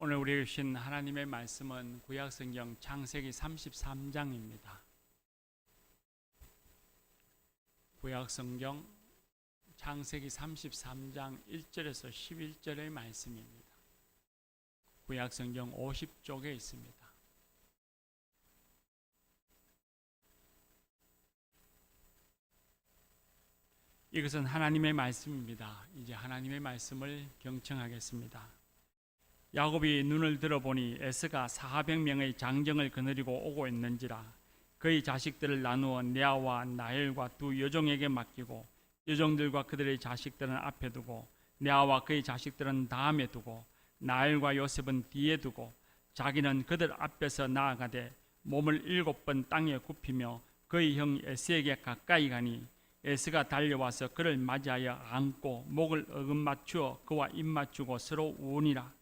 오늘 우리에게 주신 하나님의 말씀은 구약성경 창세기 33장입니다. 구약성경 창세기 33장 1절에서 11절의 말씀입니다. 구약성경 50쪽에 있습니다. 이것은 하나님의 말씀입니다. 이제 하나님의 말씀을 경청하겠습니다. 야곱이 눈을 들어보니 에서가 400명의 장정을 거느리고 오고 있는지라 그의 자식들을 나누어 레아와 라헬과 두 여종에게 맡기고 여종들과 그들의 자식들은 앞에 두고 레아와 그의 자식들은 다음에 두고 라헬과 요셉은 뒤에 두고 자기는 그들 앞에서 나아가되 몸을 7번 땅에 굽히며 그의 형 에서에게 가까이 가니 에서가 달려와서 그를 맞이하여 안고 목을 어금맞추어 그와 입맞추고 서로 우니라.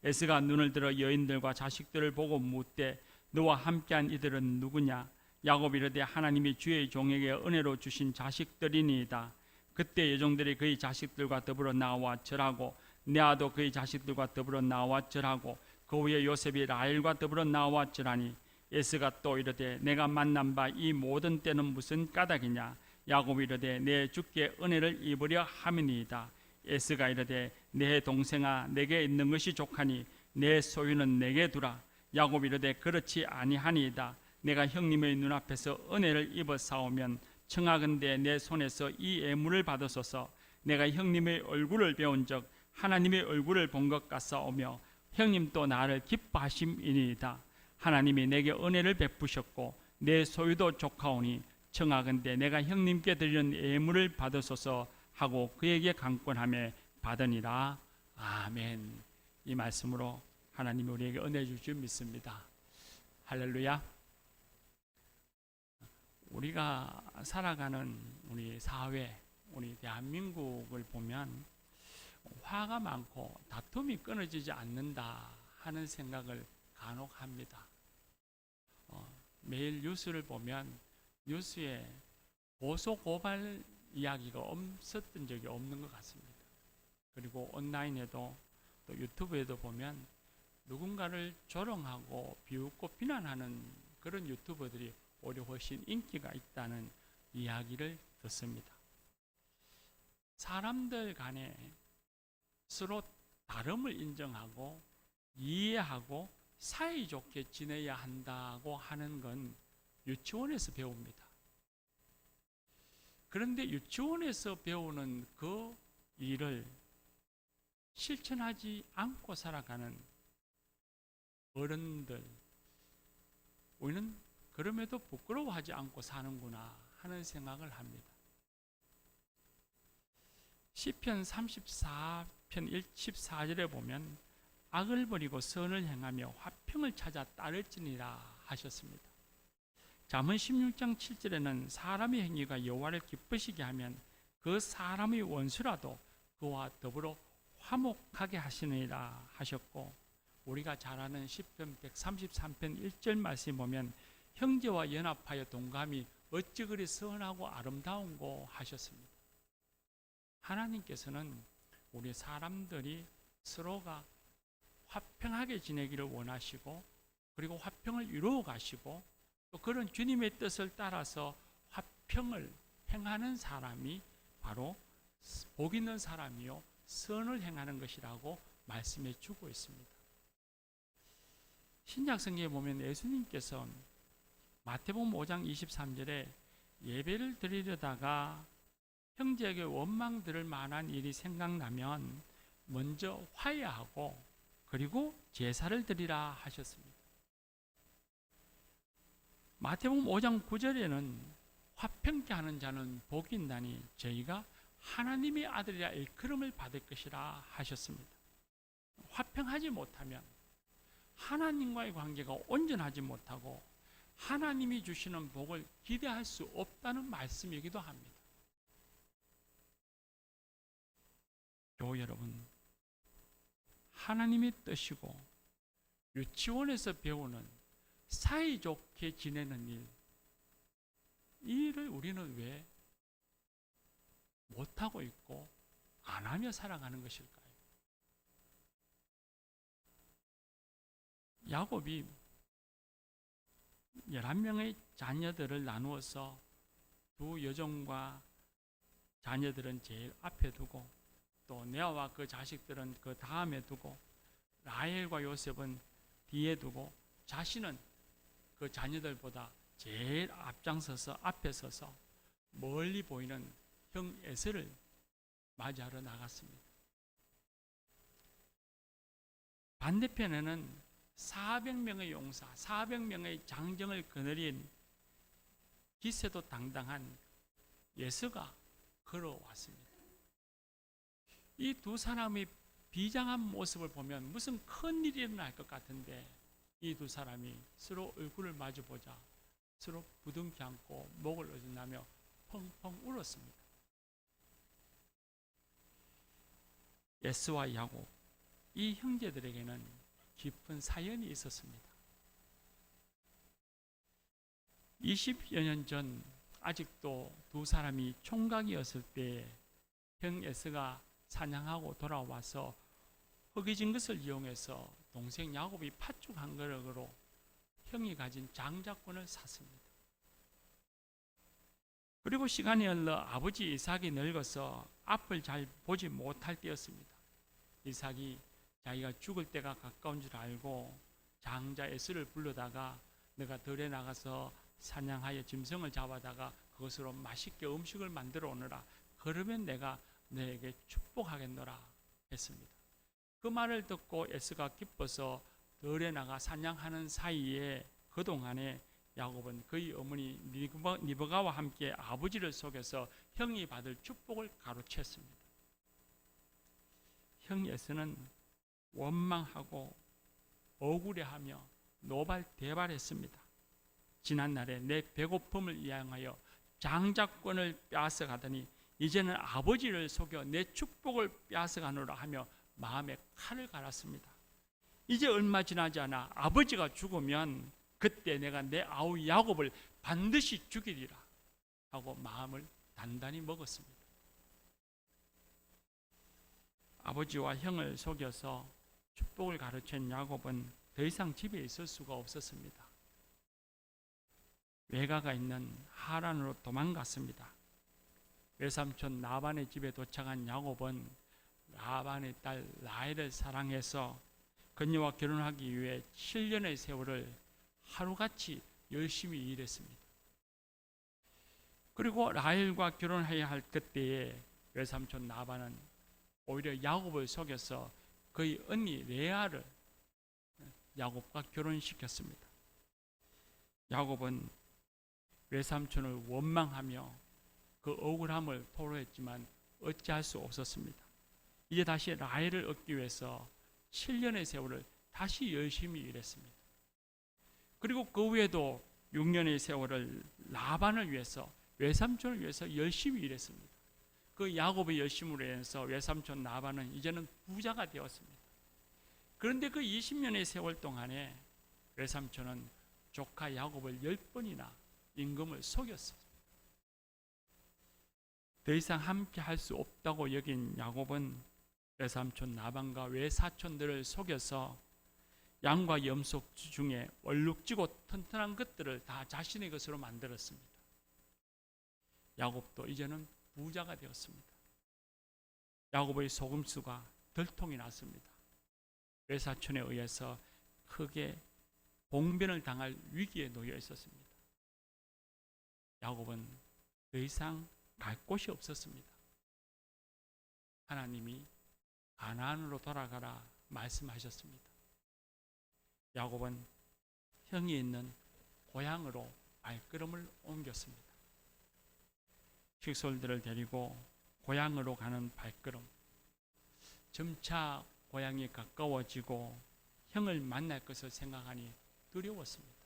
에서가 눈을 들어 여인들과 자식들을 보고 묻되 너와 함께한 이들은 누구냐? 야곱이 이르되 하나님이 주의 종에게 은혜로 주신 자식들이니이다. 그때 여종들이 그의 자식들과 더불어 나와 절하고 레아도 그의 자식들과 더불어 나와 절하고 그 후에 요셉이 라헬과 더불어 나와 절하니 에서가 또 이르되 내가 만난 바 이 모든 때는 무슨 까닭이냐? 야곱이 이르되 내 주께 은혜를 입으려 함이니이다. 에서가 이르되 내 동생아 내게 있는 것이 족하니 내 소유는 내게 두라. 야곱이 이르되 그렇지 아니하니이다. 내가 형님의 눈앞에서 은혜를 입어 싸우면 청하건대 내 손에서 이 애물을 받으소서. 내가 형님의 얼굴을 배운 적 하나님의 얼굴을 본 것 같사오며 형님도 나를 기뻐하심이니이다. 하나님이 내게 은혜를 베푸셨고 내 소유도 족하오니 청하건대 내가 형님께 드리는 애물을 받으소서 하고 그에게 강권하며 받으니라. 아멘. 이 말씀으로 하나님이 우리에게 은혜 주실 줄 믿습니다. 할렐루야. 우리가 살아가는 우리 사회, 우리 대한민국을 보면 화가 많고 다툼이 끊어지지 않는다 하는 생각을 간혹 합니다. 매일 뉴스를 보면 뉴스에 고소 고발 이야기가 없었던 적이 없는 것 같습니다. 그리고 온라인에도 또 유튜브에도 보면 누군가를 조롱하고 비웃고 비난하는 그런 유튜버들이 오히려 훨씬 인기가 있다는 이야기를 듣습니다. 사람들 간에 서로 다름을 인정하고 이해하고 사이좋게 지내야 한다고 하는 건 유치원에서 배웁니다. 그런데 유치원에서 배우는 그 일을 실천하지 않고 살아가는 어른들, 우리는 그럼에도 부끄러워하지 않고 사는구나 하는 생각을 합니다. 시편 34편 14절에 보면 악을 버리고 선을 행하며 화평을 찾아 따를지니라 하셨습니다. 잠언 16장 7절에는 사람의 행위가 여호와를 기쁘시게 하면 그 사람의 원수라도 그와 더불어 화목하게 하시느니라 하셨고, 우리가 잘 아는 시편 133편 1절 말씀 보면 형제와 연합하여 동감이 어찌 그리 선하고 아름다운고 하셨습니다. 하나님께서는 우리 사람들이 서로가 화평하게 지내기를 원하시고, 그리고 화평을 이루어 가시고, 또 그런 주님의 뜻을 따라서 화평을 행하는 사람이 바로 복 있는 사람이요 선을 행하는 것이라고 말씀해 주고 있습니다. 신약 성경에 보면 예수님께서 마태복음 5장 23절에 예배를 드리려다가 형제에게 원망 들을 만한 일이 생각나면 먼저 화해하고 그리고 제사를 드리라 하셨습니다. 마태복음 5장 9절에는 화평케 하는 자는 복이 있나니 저희가 하나님의 아들이라 일컬음을 받을 것이라 하셨습니다. 화평하지 못하면 하나님과의 관계가 온전하지 못하고 하나님이 주시는 복을 기대할 수 없다는 말씀이기도 합니다. 교회 여러분, 하나님의 뜻이고 유치원에서 배우는 사이좋게 지내는 일, 이 일을 우리는 왜 못하고 있고 안 하며 살아가는 것일까요? 야곱이 11명의 자녀들을 나누어서 두 여종과 자녀들은 제일 앞에 두고 또 레아와 그 자식들은 그 다음에 두고 라헬과 요셉은 뒤에 두고 자신은 그 자녀들보다 제일 앞장서서 앞에 서서 멀리 보이는 형 에서를 맞이하러 나갔습니다. 반대편에는 400명의 용사, 400명의 장정을 거느린 기세도 당당한 예수가 걸어왔습니다. 이 두 사람의 비장한 모습을 보면 무슨 큰 일이 일어날 것 같은데 이 두 사람이 서로 얼굴을 마주보자 서로 부둥켜 안고 목을 어긋나며 펑펑 울었습니다. 예수와 야곱, 이 형제들에게는 깊은 사연이 있었습니다. 20여 년 전 아직도 두 사람이 총각이었을 때 형 에서가 사냥하고 돌아와서 허기진 것을 이용해서 동생 야곱이 팥죽 한 그릇으로 형이 가진 장자권을 샀습니다. 그리고 시간이 흘러 아버지 이삭이 늙어서 앞을 잘 보지 못할 때였습니다. 이삭이 자기가 죽을 때가 가까운 줄 알고 장자 에스를 불러다가 내가 들에 나가서 사냥하여 짐승을 잡아다가 그것으로 맛있게 음식을 만들어 오너라. 그러면 내가 너에게 축복하겠노라 했습니다. 그 말을 듣고 에스가 기뻐서 들에 나가 사냥하는 사이에 그동안에 야곱은 그의 어머니 리브가와 함께 아버지를 속여서 형이 받을 축복을 가로챘습니다. 형 에서는 원망하고 억울해하며 노발대발했습니다. 지난날에 내 배고픔을 이용하여 장자권을 빼앗아가더니 이제는 아버지를 속여 내 축복을 빼앗아가노라 하며 마음에 칼을 갈았습니다. 이제 얼마 지나지 않아 아버지가 죽으면 그때 내가 내 아우 야곱을 반드시 죽이리라 하고 마음을 단단히 먹었습니다. 아버지와 형을 속여서 축복을 가르친 야곱은 더 이상 집에 있을 수가 없었습니다. 외가가 있는 하란으로 도망갔습니다. 외삼촌 라반의 집에 도착한 야곱은 라반의 딸 라헬을 사랑해서 그녀와 결혼하기 위해 7년의 세월을 하루같이 열심히 일했습니다. 그리고 라헬과 결혼해야 할 그때에 외삼촌 라반은 오히려 야곱을 속여서 그의 언니 레아를 야곱과 결혼시켰습니다. 야곱은 외삼촌을 원망하며 그 억울함을 토로했지만 어찌할 수 없었습니다. 이제 다시 라헬을 얻기 위해서 7년의 세월을 다시 열심히 일했습니다. 그리고 그 후에도 6년의 세월을 라반을 위해서 외삼촌을 위해서 열심히 일했습니다. 그 야곱의 열심으로 인해서 외삼촌 라반은 이제는 부자가 되었습니다. 그런데 그 20년의 세월 동안에 외삼촌은 조카 야곱을 10번이나 임금을 속였습니다. 더 이상 함께 할 수 없다고 여긴 야곱은 외삼촌 라반과 외사촌들을 속여서 양과 염소 중에 얼룩지고 튼튼한 것들을 다 자신의 것으로 만들었습니다. 야곱도 이제는 부자가 되었습니다. 야곱의 소금수가 들통이 났습니다. 외사촌에 의해서 크게 봉변을 당할 위기에 놓여 있었습니다. 야곱은 더 이상 갈 곳이 없었습니다. 하나님이 가나안으로 돌아가라 말씀하셨습니다. 야곱은 형이 있는 고향으로 발걸음을 옮겼습니다. 식솔들을 데리고 고향으로 가는 발걸음. 점차 고향이 가까워지고 형을 만날 것을 생각하니 두려웠습니다.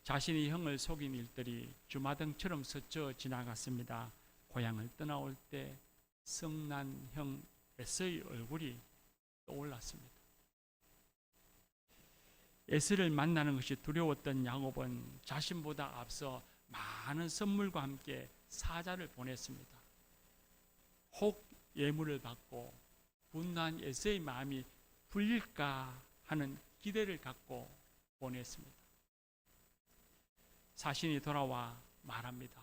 자신이 형을 속인 일들이 주마등처럼 스쳐 지나갔습니다. 고향을 떠나올 때 성난 형 에서의 얼굴이 떠올랐습니다. 에서를 만나는 것이 두려웠던 야곱은 자신보다 앞서 많은 선물과 함께 사자를 보냈습니다. 혹 예물을 받고 분노한 에서의 마음이 풀릴까 하는 기대를 갖고 보냈습니다. 사신이 돌아와 말합니다.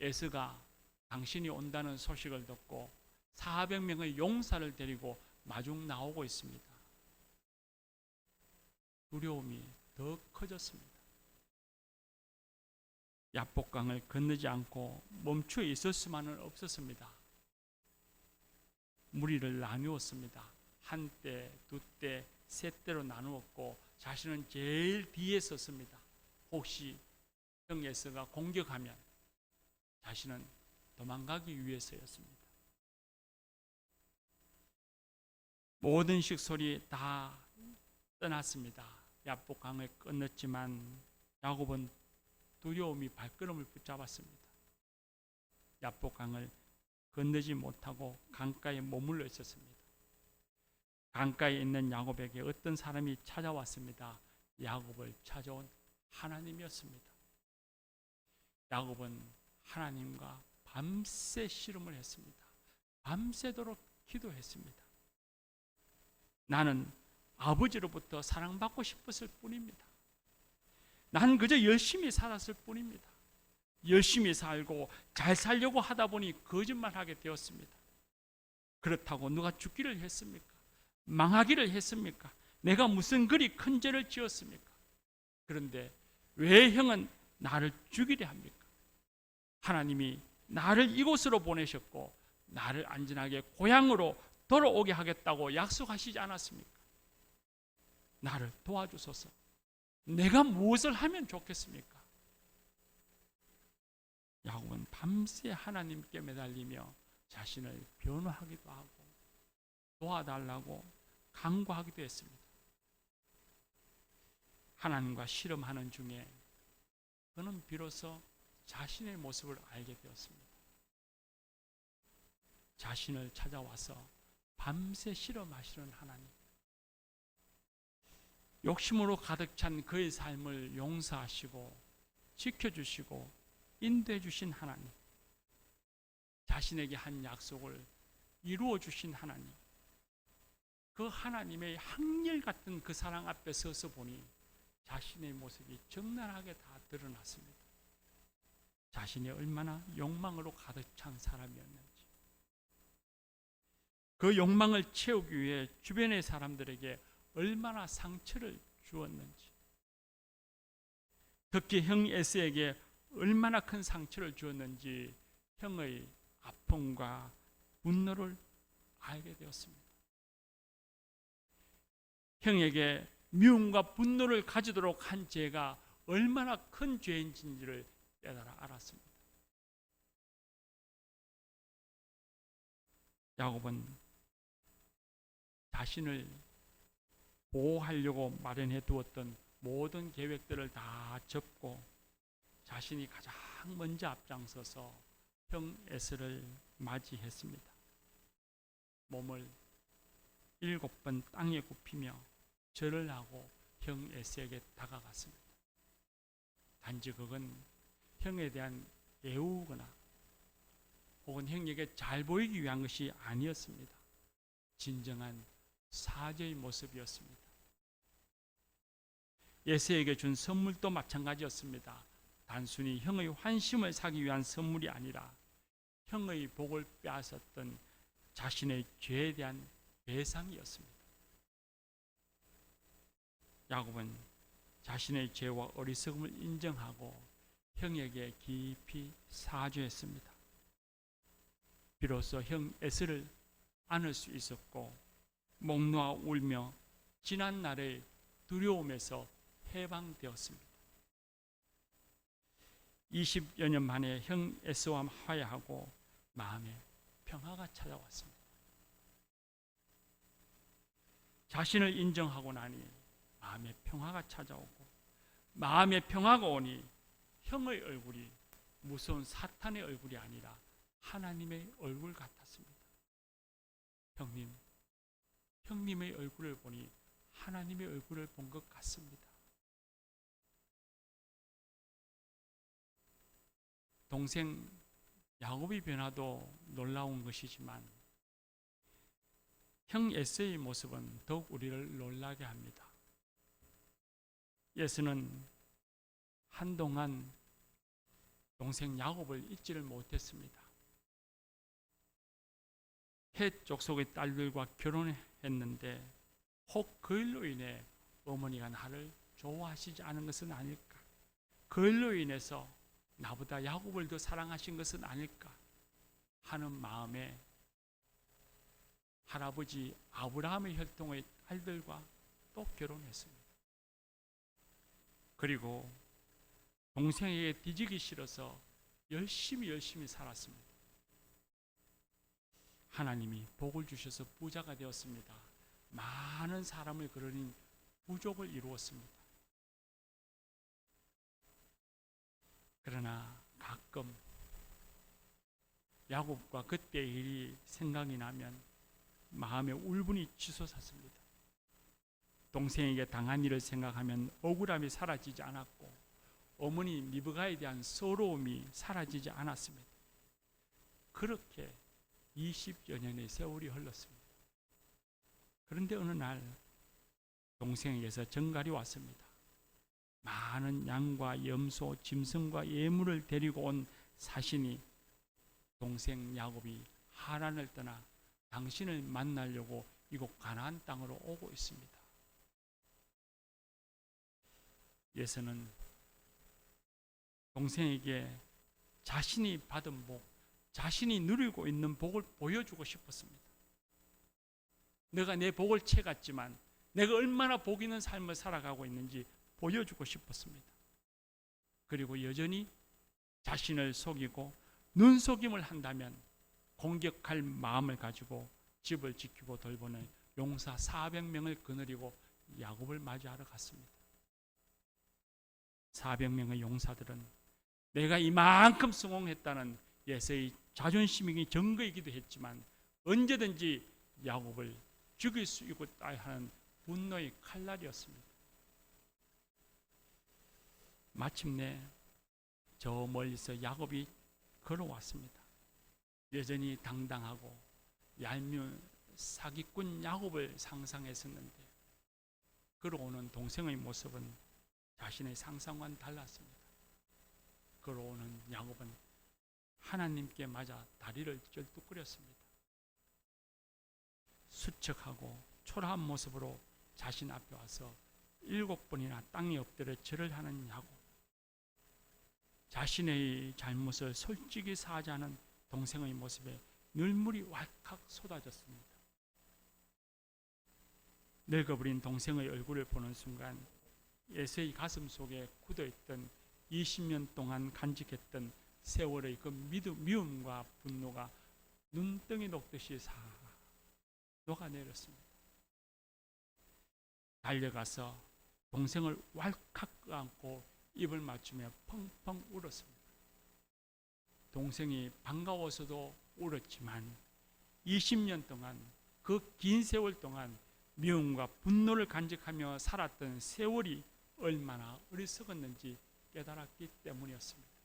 에스가 당신이 온다는 소식을 듣고 400명의 용사를 데리고 마중 나오고 있습니다. 두려움이 더 커졌습니다. 야복강을 건너지 않고 멈추어 있을 수만은 없었습니다. 무리를 나누었습니다. 한 때, 두 때, 세 때로 나누었고 자신은 제일 뒤에 섰습니다. 혹시 형 에서가 공격하면 자신은 도망가기 위해서였습니다. 모든 식솔이 다 떠났습니다. 야복강을 건넜지만 야곱은 두려움이 발걸음을 붙잡았습니다. 야복강을 건너지 못하고 강가에 머물러 있었습니다. 강가에 있는 야곱에게 어떤 사람이 찾아왔습니다. 야곱을 찾아온 하나님이었습니다. 야곱은 하나님과 밤새 씨름을 했습니다. 밤새도록 기도했습니다. 나는 아버지로부터 사랑받고 싶었을 뿐입니다. 나는 그저 열심히 살았을 뿐입니다. 열심히 살고 잘 살려고 하다 보니 거짓말하게 되었습니다. 그렇다고 누가 죽기를 했습니까? 망하기를 했습니까? 내가 무슨 그리 큰 죄를 지었습니까? 그런데 왜 형은 나를 죽이려 합니까? 하나님이 나를 이곳으로 보내셨고 나를 안전하게 고향으로 돌아오게 하겠다고 약속하시지 않았습니까? 나를 도와주소서. 내가 무엇을 하면 좋겠습니까? 야곱은 밤새 하나님께 매달리며 자신을 변호하기도 하고 도와달라고 간구하기도 했습니다. 하나님과 씨름하는 중에 그는 비로소 자신의 모습을 알게 되었습니다. 자신을 찾아와서 밤새 씨름하시는 하나님, 욕심으로 가득 찬 그의 삶을 용서하시고 지켜주시고 인도해 주신 하나님, 자신에게 한 약속을 이루어 주신 하나님, 그 하나님의 한결같은 그 사랑 앞에 서서 보니 자신의 모습이 적나라하게 다 드러났습니다. 자신이 얼마나 욕망으로 가득 찬 사람이었는지, 그 욕망을 채우기 위해 주변의 사람들에게 얼마나 상처를 주었는지, 특히 형 에스에게 얼마나 큰 상처를 주었는지 형의 아픔과 분노를 알게 되었습니다. 형에게 미움과 분노를 가지도록 한 죄가 얼마나 큰 죄인지를 깨달아 알았습니다. 야곱은 자신을 보호하려고 마련해 두었던 모든 계획들을 다 접고 자신이 가장 먼저 앞장서서 형 에스를 맞이했습니다. 몸을 7번 땅에 굽히며 절을 하고 형 에스에게 다가갔습니다. 단지 그건 형에 대한 애우거나 혹은 형에게 잘 보이기 위한 것이 아니었습니다. 진정한 사죄의 모습이었습니다. 에스에게 준 선물도 마찬가지였습니다. 단순히 형의 환심을 사기 위한 선물이 아니라 형의 복을 빼앗았던 자신의 죄에 대한 배상이었습니다. 야곱은 자신의 죄와 어리석음을 인정하고 형에게 깊이 사죄했습니다. 비로소 형 에스를 안을 수 있었고 목 놓아 울며 지난 날의 두려움에서 해방되었습니다. 20여 년 만에 형 에스와 화해하고 마음에 평화가 찾아왔습니다. 자신을 인정하고 나니 마음에 평화가 찾아오고 마음에 평화가 오니 형의 얼굴이 무서운 사탄의 얼굴이 아니라 하나님의 얼굴 같았습니다. 형님의 얼굴을 보니 하나님의 얼굴을 본 것 같습니다. 동생 야곱의 변화도 놀라운 것이지만 형 에서의 모습은 더욱 우리를 놀라게 합니다. 에서는 한동안 동생 야곱을 잊지를 못했습니다. 헷 족속의 딸들과 결혼했는데 혹 그 일로 인해 어머니가 나를 좋아하시지 않은 것은 아닐까? 그 일로 인해서 나보다 야곱을 더 사랑하신 것은 아닐까 하는 마음에 할아버지 아브라함의 혈통의 딸들과 또 결혼했습니다. 그리고 동생에게 뒤지기 싫어서 열심히 살았습니다. 하나님이 복을 주셔서 부자가 되었습니다. 많은 사람을 그러니 부족을 이루었습니다. 그러나 가끔 야곱과 그때의 일이 생각이 나면 마음에 울분이 치솟았습니다. 동생에게 당한 일을 생각하면 억울함이 사라지지 않았고 어머니 리브가에 대한 서러움이 사라지지 않았습니다. 그렇게 20여 년의 세월이 흘렀습니다. 그런데 어느 날 동생에게서 전갈이 왔습니다. 많은 양과 염소, 짐승과 예물을 데리고 온 사신이 동생 야곱이 하란을 떠나 당신을 만나려고 이곳 가나안 땅으로 오고 있습니다. 예수는 동생에게 자신이 받은 복, 자신이 누리고 있는 복을 보여주고 싶었습니다. 내가 내 복을 채갔지만 내가 얼마나 복 있는 삶을 살아가고 있는지 보여주고 싶었습니다. 그리고 여전히 자신을 속이고 눈속임을 한다면 공격할 마음을 가지고 집을 지키고 돌보는 용사 400명을 거느리고 야곱을 맞이하러 갔습니다. 400명의 용사들은 내가 이만큼 성공했다는 예서의 자존심이 증거이기도 했지만 언제든지 야곱을 죽일 수 있다 하는 분노의 칼날이었습니다. 마침내 저 멀리서 야곱이 걸어왔습니다. 여전히 당당하고 얄미운 사기꾼 야곱을 상상했었는데 걸어오는 동생의 모습은 자신의 상상과는 달랐습니다. 걸어오는 야곱은 하나님께 맞아 다리를 쩔뚝거렸습니다. 수척하고 초라한 모습으로 자신 앞에 와서 7번이나 땅에 엎드려 절을 하는 야곱. 자신의 잘못을 솔직히 사죄하는 동생의 모습에 눈물이 왈칵 쏟아졌습니다. 늙어버린 동생의 얼굴을 보는 순간 에서의 가슴 속에 굳어있던 20년 동안 간직했던 세월의 그 미움과 분노가 눈덩이 녹듯이 사 녹아내렸습니다. 달려가서 동생을 왈칵 끄안고 입을 맞추며 펑펑 울었습니다. 동생이 반가워서도 울었지만 20년 동안 그 긴 세월 동안 미움과 분노를 간직하며 살았던 세월이 얼마나 어리석었는지 깨달았기 때문이었습니다.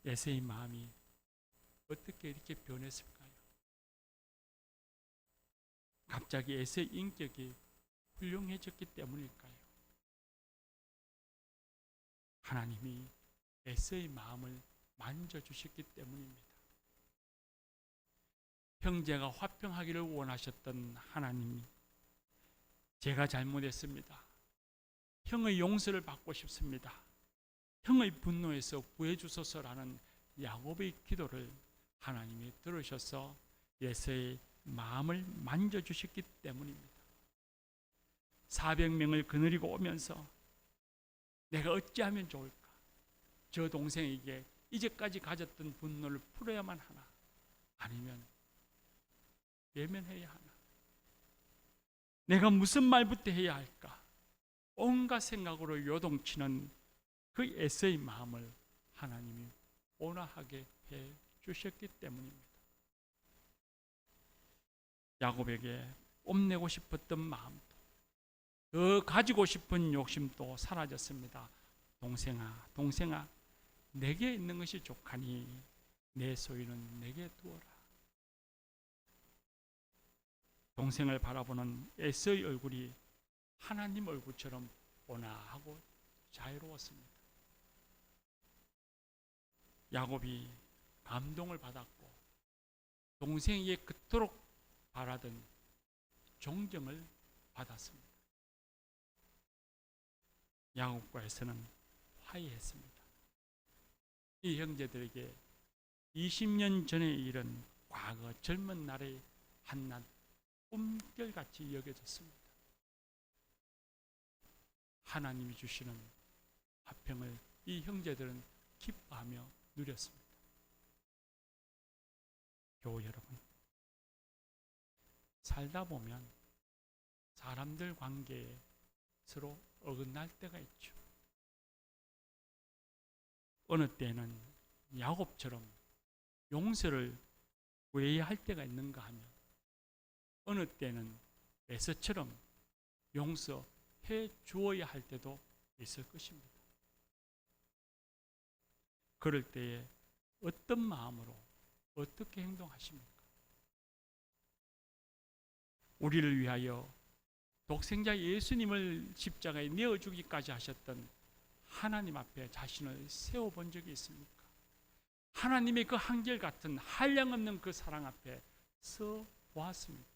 에서의 마음이 어떻게 이렇게 변했을까요? 갑자기 에서의 인격이 훌륭해졌기 때문일까요? 하나님이 에서의 마음을 만져주셨기 때문입니다. 형제가 화평하기를 원하셨던 하나님이 제가 잘못했습니다. 형의 용서를 받고 싶습니다. 형의 분노에서 구해주소서라는 야곱의 기도를 하나님이 들으셔서 에서의 마음을 만져주셨기 때문입니다. 400명을 거느리고 오면서 내가 어찌하면 좋을까? 저 동생에게 이제까지 가졌던 분노를 풀어야만 하나? 아니면 외면해야 하나? 내가 무슨 말부터 해야 할까? 온갖 생각으로 요동치는 그 에서의 마음을 하나님이 온화하게 해 주셨기 때문입니다. 야곱에게 뽐내고 싶었던 마음도 더 가지고 싶은 욕심도 사라졌습니다. 동생아, 내게 있는 것이 족하니 내 소유는 내게 두어라. 동생을 바라보는 에서의 얼굴이 하나님 얼굴처럼 온화하고 자유로웠습니다. 야곱이 감동을 받았고 동생에게 그토록 바라던 존경을 받았습니다. 야곱과 에서는 화해했습니다. 이 형제들에게 20년 전에 일은 과거 젊은 날의 한낱 꿈결같이 여겨졌습니다. 하나님이 주시는 화평을 이 형제들은 기뻐하며 누렸습니다. 교우 여러분, 살다 보면 사람들 관계에 서로 어긋날 때가 있죠. 어느 때는 야곱처럼 용서를 구해야 할 때가 있는가 하면 어느 때는 에서처럼 용서해 주어야 할 때도 있을 것입니다. 그럴 때에 어떤 마음으로 어떻게 행동하십니까? 우리를 위하여 독생자 예수님을 십자가에 내어주기까지 하셨던 하나님 앞에 자신을 세워본 적이 있습니까? 하나님의 그 한결같은 한량없는 그 사랑 앞에 서 보았습니까?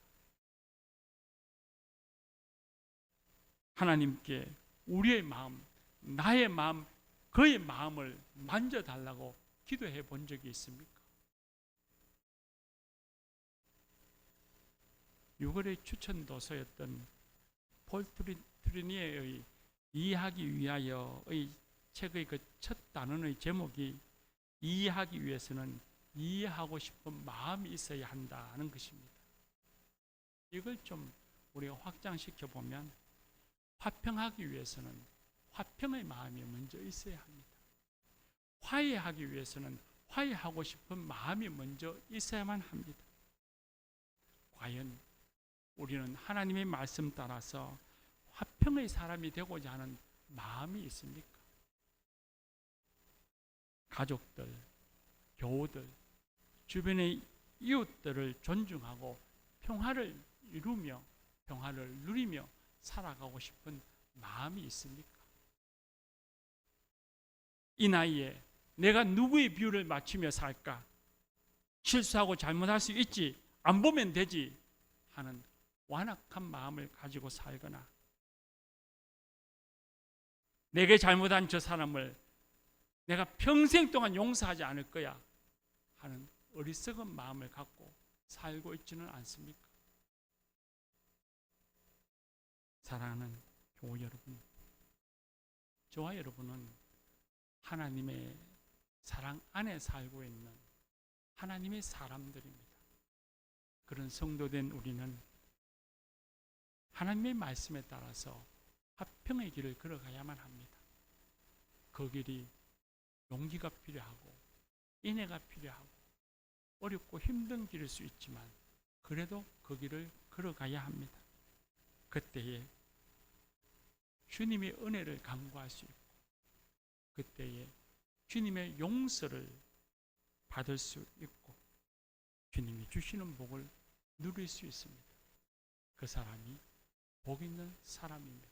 하나님께 우리의 마음, 나의 마음, 그의 마음을 만져달라고 기도해 본 적이 있습니까? 6월의 추천 도서였던 폴 트리니에의 이해하기 위하여의 책의 그 첫 단원의 제목이 이해하기 위해서는 이해하고 싶은 마음이 있어야 한다는 것입니다. 이걸 좀 우리가 확장시켜 보면 화평하기 위해서는 화평의 마음이 먼저 있어야 합니다. 화해하기 위해서는 화해하고 싶은 마음이 먼저 있어야만 합니다. 과연 우리는 하나님의 말씀 따라서 화평의 사람이 되고자 하는 마음이 있습니까? 가족들, 교우들, 주변의 이웃들을 존중하고 평화를 이루며 평화를 누리며 살아가고 싶은 마음이 있습니까? 이 나이에 내가 누구의 비율을 맞추며 살까? 실수하고 잘못할 수 있지, 안 보면 되지 하는 완악한 마음을 가지고 살거나 내게 잘못한 저 사람을 내가 평생 동안 용서하지 않을 거야 하는 어리석은 마음을 갖고 살고 있지는 않습니까? 사랑하는 교우 여러분, 저와 여러분은 하나님의 사랑 안에 살고 있는 하나님의 사람들입니다. 그런 성도된 우리는 하나님의 말씀에 따라서 화평의 길을 걸어가야만 합니다. 그 길이 용기가 필요하고 인내가 필요하고 어렵고 힘든 길일 수 있지만 그래도 그 길을 걸어가야 합니다. 그때에 주님의 은혜를 간구할 수 있고 그때에 주님의 용서를 받을 수 있고 주님이 주시는 복을 누릴 수 있습니다. 그 사람이 복 있는 사람입니다.